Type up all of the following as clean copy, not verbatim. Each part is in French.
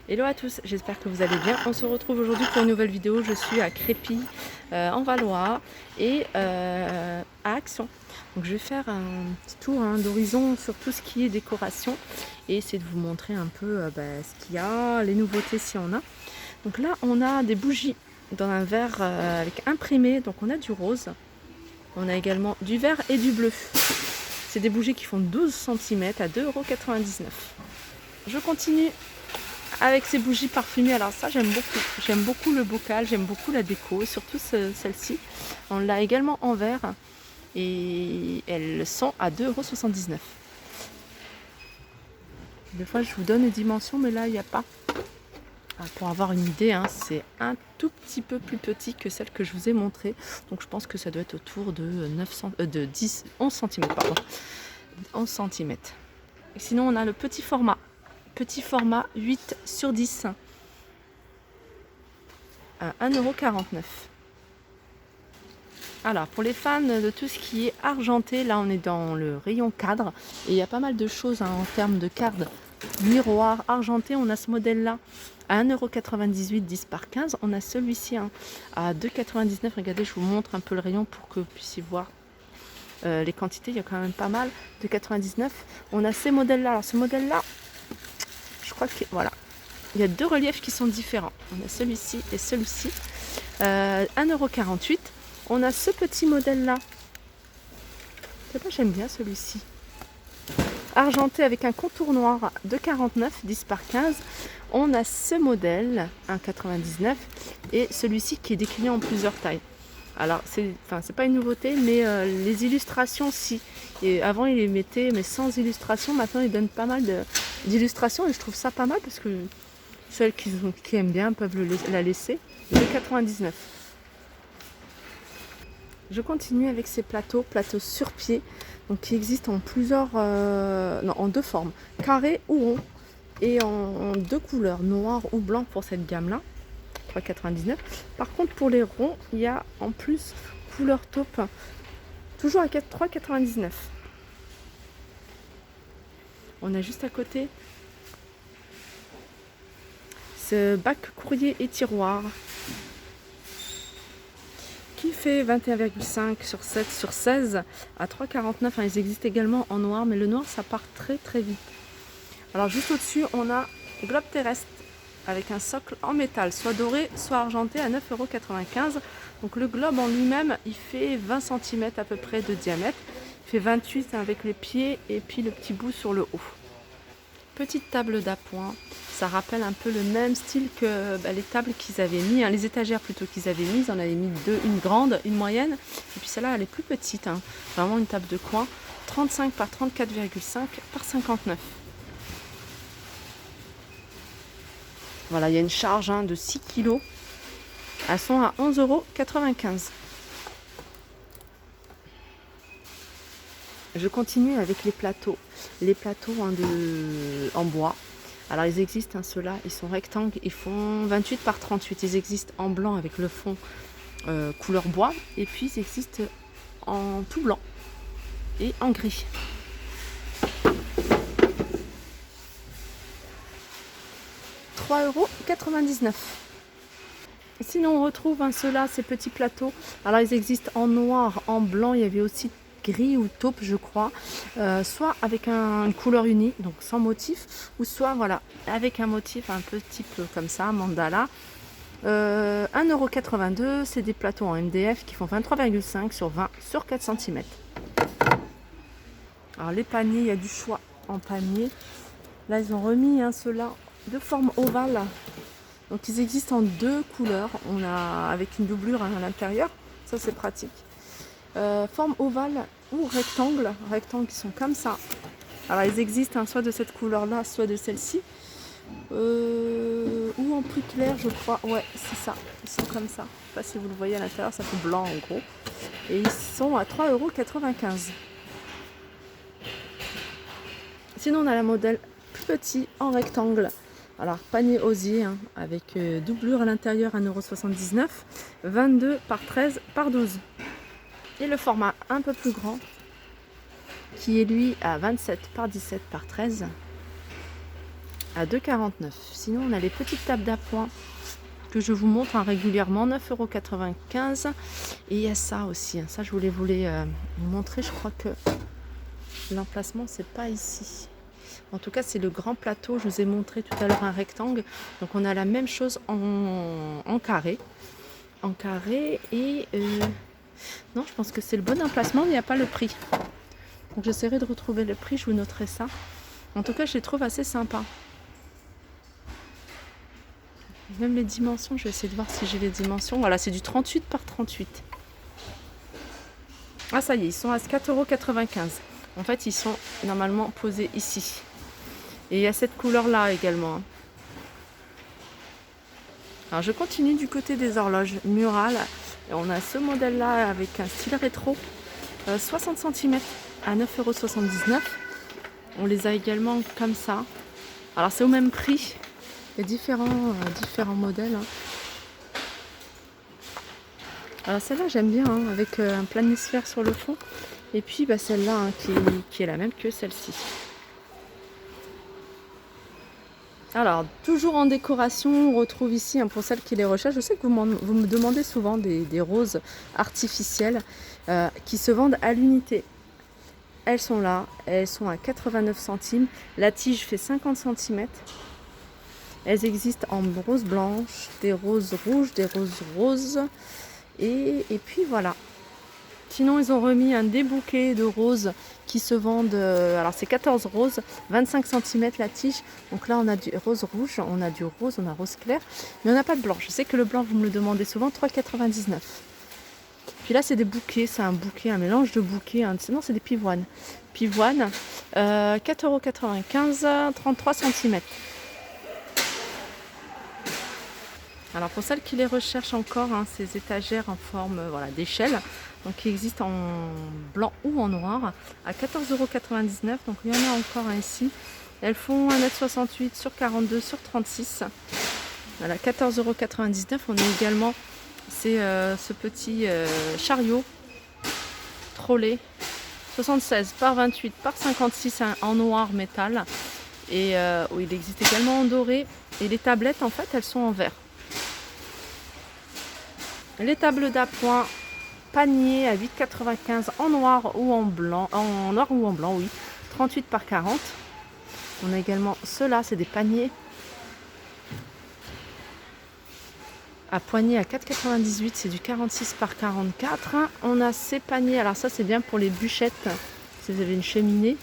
Hello à tous, j'espère que vous allez bien. On se retrouve aujourd'hui pour une nouvelle vidéo. Je suis à Crépy, en Valois et à Action. Donc je vais faire un petit tour d'horizon sur tout ce qui est décoration et essayer de vous montrer un peu ce qu'il y a, les nouveautés si on a. Donc là on a des bougies dans un verre avec imprimé, donc on a du rose. On a également du vert et du bleu. C'est des bougies qui font 12 cm à 2,99 €. Je continue avec ces bougies parfumées. Alors ça j'aime beaucoup. J'aime beaucoup le bocal, j'aime beaucoup la déco, surtout celle-ci. On l'a également en verre et elles sont à 2,79 €. Des fois je vous donne les dimensions mais là il n'y a pas. Pour avoir une idée, c'est un tout petit peu plus petit que celle que je vous ai montrée. Donc je pense que ça doit être autour de 11 cm. Pardon. 11 cm. Et sinon on a le petit format. Petit format 8/10 à 1,49 €. Alors pour les fans de tout ce qui est argenté, là on est dans le rayon cadre. Et il y a pas mal de choses en termes de cadre. Miroir argenté, on a ce modèle là à 1,98 € 10 par 15. On a celui-ci à 2,99 €. Regardez, je vous montre un peu le rayon pour que vous puissiez voir les quantités. Il y a quand même pas mal. 2,99 €. On a ces modèles là. Alors ce modèle là, je crois que voilà, il y a deux reliefs qui sont différents. On a celui-ci et celui-ci. 1,48 €. On a ce petit modèle là. J'aime bien celui-ci. Argenté avec un contour noir de 49, 10 par 15. On a ce modèle, 1,99 € et celui-ci qui est décliné en plusieurs tailles. Alors, c'est pas une nouveauté, mais les illustrations, si. Et avant, il les mettait, mais sans illustration. Maintenant, il donne pas mal d'illustrations et je trouve ça pas mal parce que celles qui aiment bien peuvent la laisser. 2,99 €. Je continue avec ces plateaux sur pied, donc qui existent en plusieurs, en deux formes, carré ou rond, et en deux couleurs, noir ou blanc pour cette gamme-là, 3,99 €. Par contre, pour les ronds, il y a en plus couleur taupe, toujours à 3,99 €. On a juste à côté ce bac courrier et tiroir qui fait 21,5 sur 7 sur 16 à 3,49 €. Ils existent également en noir, mais le noir ça part très très vite. Alors juste au-dessus, on a globe terrestre avec un socle en métal, soit doré, soit argenté, à 9,95 €. Donc le globe en lui-même, il fait 20 cm à peu près de diamètre. Il fait 28 avec les pieds et puis le petit bout sur le haut. Petite table d'appoint, ça rappelle un peu le même style que les tables qu'ils avaient mis, les étagères plutôt qu'ils avaient mises. On avait mis deux, une grande, une moyenne, et puis celle-là elle est plus petite, vraiment une table de coin, 35 par 34,5 par 59. Voilà, il y a une charge de 6 kg. Elles sont à 11,95 €. Je continue avec les plateaux. Les plateaux en bois. Alors ils existent, ceux-là, ils sont rectangles, ils font 28 par 38. Ils existent en blanc avec le fond couleur bois. Et puis ils existent en tout blanc et en gris. €3,99 €. Sinon on retrouve ceux-là, ces petits plateaux. Alors ils existent en noir, en blanc, il y avait aussi gris ou taupe je crois, soit avec une couleur unie, donc sans motif, ou soit voilà, avec un motif un peu type comme ça, mandala. 1,82 €. C'est des plateaux en MDF qui font 23,5 sur 20 sur 4 cm. Alors les paniers, il y a du choix en panier. Là ils ont remis ceux-là de forme ovale. Donc ils existent en deux couleurs. On a avec une doublure à l'intérieur, ça c'est pratique. Forme ovale ou rectangle. Rectangles qui sont comme ça. Alors ils existent soit de cette couleur là, soit de celle-ci. Ou en plus clair je crois. Ouais, c'est ça. Ils sont comme ça. Je ne sais pas si vous le voyez à l'intérieur, ça fait blanc en gros. Et ils sont à 3,95 €. Sinon on a la modèle plus petit en rectangle. Alors panier osier avec doublure à l'intérieur, 1,79 €, 22 par 13 par 12. Et le format un peu plus grand qui est lui à 27 par 17 par 13. à 2,49 €. Sinon, on a les petites tables d'appoint que je vous montre régulièrement, 9,95 €. Et il y a ça aussi, hein. Ça, je voulais vous montrer. Je crois que l'emplacement, c'est pas ici. En tout cas, c'est le grand plateau. Je vous ai montré tout à l'heure un rectangle. Donc, on a la même chose en carré. En carré et... non, je pense que c'est le bon emplacement, mais il n'y a pas le prix. Donc, j'essaierai de retrouver le prix. Je vous noterai ça. En tout cas, je les trouve assez sympas. Même les dimensions, je vais essayer de voir si j'ai les dimensions. Voilà, c'est du 38 par 38. Ah, ça y est, ils sont à 4,95 €. En fait, ils sont normalement posés ici. Et il y a cette couleur-là également. Alors, je continue du côté des horloges murales. Et on a ce modèle-là avec un style rétro. 60 cm à 9,79 €. On les a également comme ça. Alors, c'est au même prix. Il y a différents modèles. Alors celle-là j'aime bien, hein, avec un planisphère sur le fond. Et puis celle-là, hein, qui est la même que celle-ci. Alors toujours en décoration, on retrouve ici, hein, pour celles qui les recherchent. Je sais que vous me demandez souvent des roses artificielles qui se vendent à l'unité. Elles sont là, elles sont à 89 centimes. La tige fait 50 cm. Elles existent en rose blanche, des roses rouges, des roses roses. Et puis voilà. Sinon, ils ont remis un débouquet de roses qui se vendent. Alors, c'est 14 roses, 25 cm la tige. Donc là, on a du rose rouge, on a du rose, on a rose clair. Mais on n'a pas de blanc. Je sais que le blanc, vous me le demandez souvent, 3,99 €. Puis là, c'est des bouquets. C'est un bouquet, un mélange de bouquets. Non, c'est des pivoines. Pivoines, 4,95 €, 33 cm. Alors pour celles qui les recherchent encore, hein, ces étagères en forme d'échelle, donc qui existent en blanc ou en noir, à 14,99 €. Donc il y en a encore ici. Elles font 1,68 m sur 42 sur 36. Voilà, 14,99 €. On a également ce petit chariot trolley 76 par 28 par 56 en noir métal. Et il existe également en doré. Et les tablettes, en fait, elles sont en vert. Les tables d'appoint panier à 8,95 € en noir ou en blanc, oui, 38 par 40. On a également ceux-là, c'est des paniers à poignée à 4,98 €, c'est du 46 par 44. On a ces paniers, alors ça c'est bien pour les bûchettes, si vous avez une cheminée,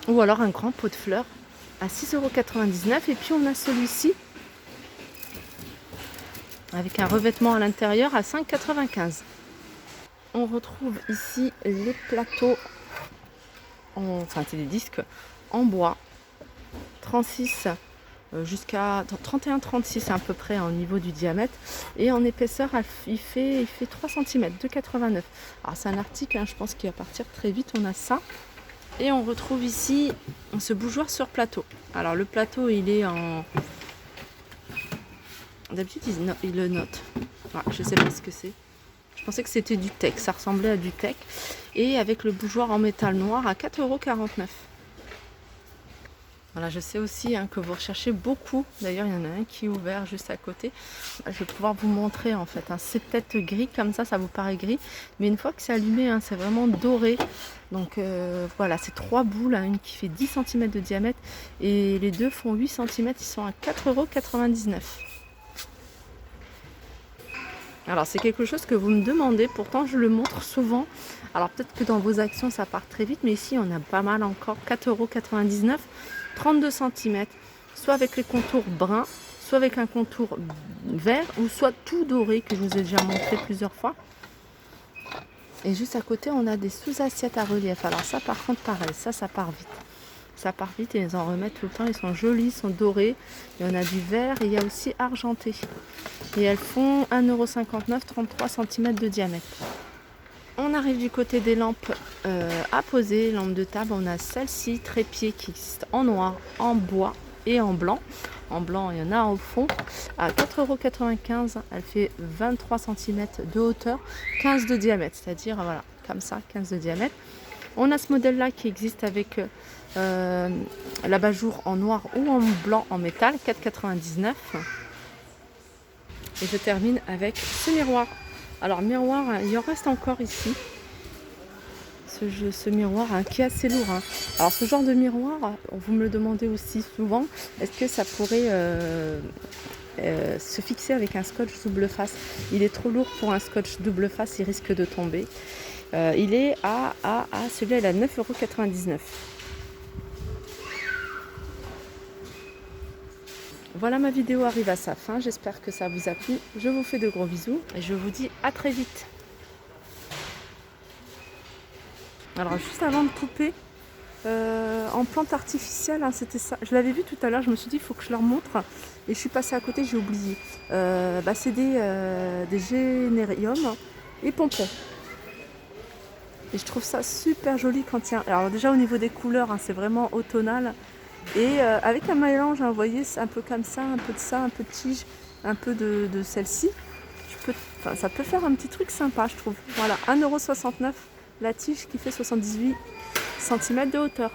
ou alors un grand pot de fleurs à 6,99 €. Et puis on a celui-ci avec un revêtement à l'intérieur à 5,95 €. On retrouve ici les plateaux, c'est des disques en bois, 36 jusqu'à 31-36 à peu près au niveau du diamètre. Et en épaisseur, il fait 3 cm, 2,89 €. Alors c'est un article, hein, je pense qu'il va partir très vite. On a ça. Et on retrouve ici ce bougeoir sur plateau. Alors le plateau, il est en... D'habitude, il le note. Je ne sais pas ce que c'est. Je pensais que c'était du teck. Ça ressemblait à du teck. Et avec le bougeoir en métal noir à 4,49 €. Voilà, je sais aussi, hein, que vous recherchez beaucoup. D'ailleurs, il y en a un qui est ouvert juste à côté. Je vais pouvoir vous montrer en fait. Hein. C'est peut-être gris comme ça vous paraît gris. Mais une fois que c'est allumé, hein, c'est vraiment doré. Donc voilà, c'est 3 boules. Hein, une qui fait 10 cm de diamètre. Et les deux font 8 cm. Ils sont à 4,99 €. Alors c'est quelque chose que vous me demandez, pourtant je le montre souvent. Alors peut-être que dans vos actions ça part très vite, mais ici on a pas mal encore. 4,99 €, 32 cm, soit avec les contours bruns, soit avec un contour vert, ou soit tout doré que je vous ai déjà montré plusieurs fois. Et juste à côté on a des sous-assiettes à relief. Alors ça par contre pareil, ça part vite. Ça part vite et ils en remettent tout le temps. Ils sont jolis, ils sont dorés. Il y en a du vert et il y a aussi argenté. Et elles font 1,59 €, 33 cm de diamètre. On arrive du côté des lampes à poser, lampes de table. On a celle-ci, trépied, qui existe en noir, en bois et en blanc. En blanc, il y en a au fond. À 4,95 €. Elle fait 23 cm de hauteur, 15 de diamètre. C'est-à-dire, voilà, comme ça, 15 de diamètre. On a ce modèle-là qui existe avec l'abat-jour en noir ou en blanc en métal, 4,99 €. Et je termine avec ce miroir. Alors miroir, il en reste encore ici. Ce miroir qui est assez lourd. Alors ce genre de miroir, vous me le demandez aussi souvent, est-ce que ça pourrait se fixer avec un scotch double face? Il est trop lourd pour un scotch double face, il risque de tomber. Il est celui-là il est à 9,99 €. Voilà, ma vidéo arrive à sa fin, j'espère que ça vous a plu. Je vous fais de gros bisous et je vous dis à très vite. Alors juste avant de couper, en plante artificielle, c'était ça. Je l'avais vu tout à l'heure, je me suis dit il faut que je leur montre. Et je suis passée à côté, j'ai oublié. C'est des génériums et pompons. Et je trouve ça super joli quand il y a... Alors déjà au niveau des couleurs, c'est vraiment automnal. Et avec un mélange, vous voyez, c'est un peu comme ça, un peu de ça, un peu de tige, un peu de celle-ci. Ça peut faire un petit truc sympa, je trouve. Voilà, 1,69 € la tige qui fait 78 cm de hauteur.